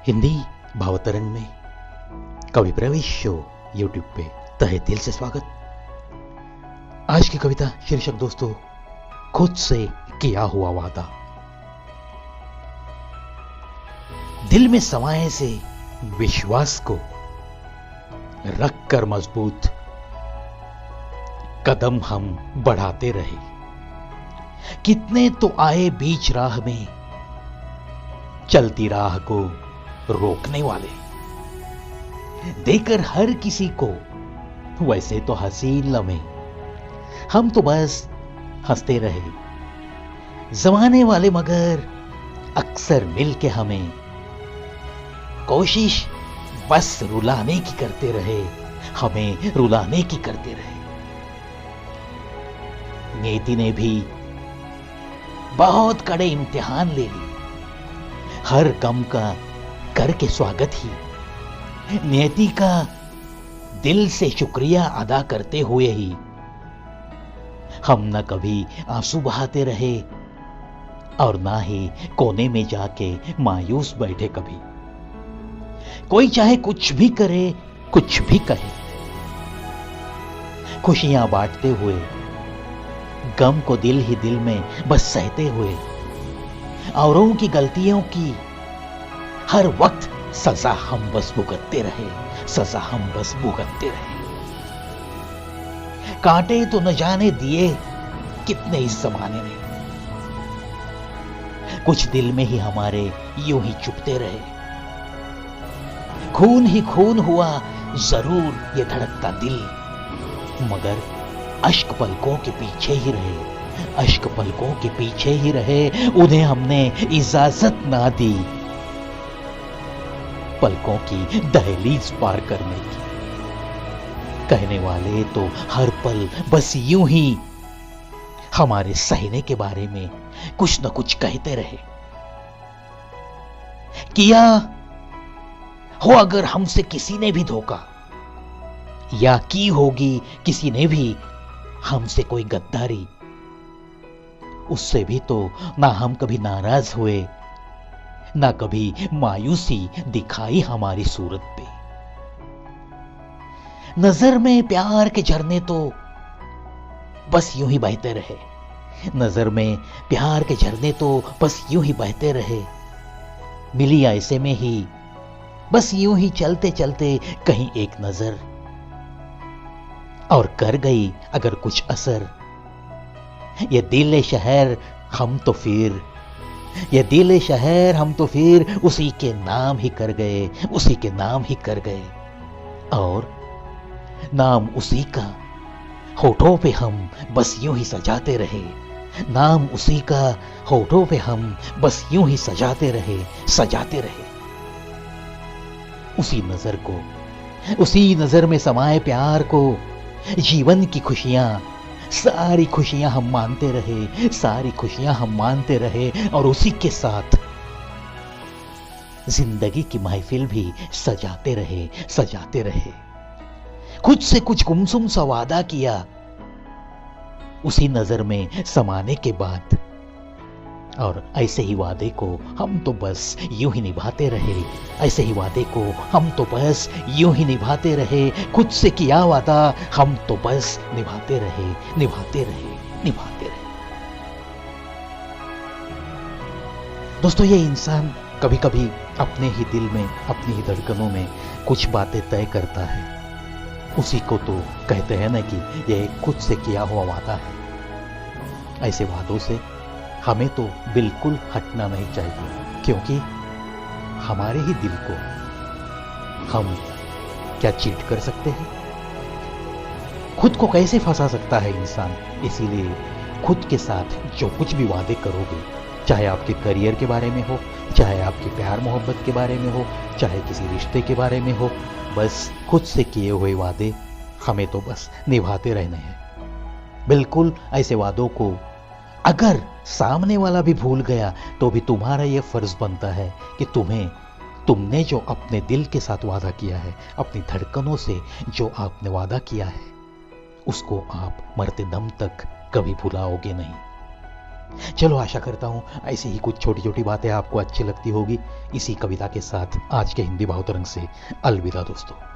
हिंदी भावतरंग में कवि प्रवेश शो यूट्यूब पे तहे दिल से स्वागत। आज की कविता शीर्षक दोस्तों, खुद से किया हुआ वादा। दिल में समाये से विश्वास को रख कर मजबूत कदम हम बढ़ाते रहे। कितने तो आए बीच राह में, चलती राह को रोकने वाले, देकर हर किसी को वैसे तो हसीन लम्हे, हम तो बस हंसते रहे। जमाने वाले मगर अक्सर मिलके हमें कोशिश बस रुलाने की करते रहे, हमें रुलाने की करते रहे। नियति ने भी बहुत कड़े इम्तिहान ले लिए, हर गम का करके स्वागत ही नियति का दिल से शुक्रिया अदा करते हुए ही हम न कभी आंसू बहाते रहे और ना ही कोने में जाके मायूस बैठे कभी। कोई चाहे कुछ भी करे, कुछ भी कहे, खुशियां बांटते हुए गम को दिल ही दिल में बस सहते हुए, औरों की गलतियों की हर वक्त सजा हम बस भुगतते रहे, सजा हम बस भुगतते रहे। कांटे तो न जाने दिए कितने इस जमाने ने, कुछ दिल में ही हमारे यूं ही चुपते रहे। खून ही खून हुआ जरूर ये धड़कता दिल, मगर अश्क पलकों के पीछे ही रहे, अश्क पलकों के पीछे ही रहे। उन्हें हमने इजाजत ना दी पलकों की दहलीज पार करने की। कहने वाले तो हर पल बस यूं ही हमारे सहने के बारे में कुछ न कुछ कहते रहे। किया हो अगर हमसे किसी ने भी धोखा, या की होगी किसी ने भी हमसे कोई गद्दारी, उससे भी तो ना हम कभी नाराज हुए, ना कभी मायूसी दिखाई हमारी सूरत पे। नजर में प्यार के झरने तो बस यूं ही बहते रहे, नजर में प्यार के झरने तो बस यूं ही बहते रहे। मिली ऐसे में ही बस यूं ही चलते चलते कहीं एक नजर, और कर गई अगर कुछ असर। ये दिल शहर हम तो फिर, ये दिल शहर हम तो फिर उसी के नाम ही कर गए, उसी के नाम ही कर गए। और नाम उसी का होठों पे हम बस यूं ही सजाते रहे, नाम उसी का होठों पे हम बस यूं ही सजाते रहे, सजाते रहे। उसी नजर को, उसी नजर में समाये प्यार को, जीवन की खुशियां, सारी खुशियां हम मानते रहे, सारी खुशियां हम मानते रहे। और उसी के साथ जिंदगी की महफिल भी सजाते रहे, सजाते रहे। खुद से कुछ गुमसुम सा वादा किया उसी नजर में समाने के बाद, और ऐसे ही वादे को हम तो बस यूं ही निभाते रहे, ऐसे ही वादे को हम तो बस यूं ही निभाते रहे। खुद से किया वादा हम तो बस निभाते रहे, निभाते रहे, निभाते रहे। दोस्तों, ये इंसान कभी कभी अपने ही दिल में, अपनी ही धड़कनों में कुछ बातें तय करता है, उसी को तो कहते हैं ना कि यह खुद से किया हुआ वादा है। ऐसे वादों से हमें तो बिल्कुल हटना नहीं चाहिए, क्योंकि हमारे ही दिल को हम क्या चीट कर सकते हैं, खुद को कैसे फंसा सकता है इंसान। इसीलिए खुद के साथ जो कुछ भी वादे करोगे, चाहे आपके करियर के बारे में हो, चाहे आपके प्यार मोहब्बत के बारे में हो, चाहे किसी रिश्ते के बारे में हो, बस खुद से किए हुए वादे हमें तो बस निभाते रहने हैं। बिल्कुल ऐसे वादों को अगर सामने वाला भी भूल गया तो भी तुम्हारा यह फर्ज बनता है कि तुमने जो अपने दिल के साथ वादा किया है, अपनी धड़कनों से जो आपने वादा किया है, उसको आप मरते दम तक कभी भुलाओगे नहीं। चलो आशा करता हूँ ऐसी ही कुछ छोटी छोटी बातें आपको अच्छी लगती होगी। इसी कविता के साथ आज के हिंदी भावतरंग से अलविदा दोस्तों।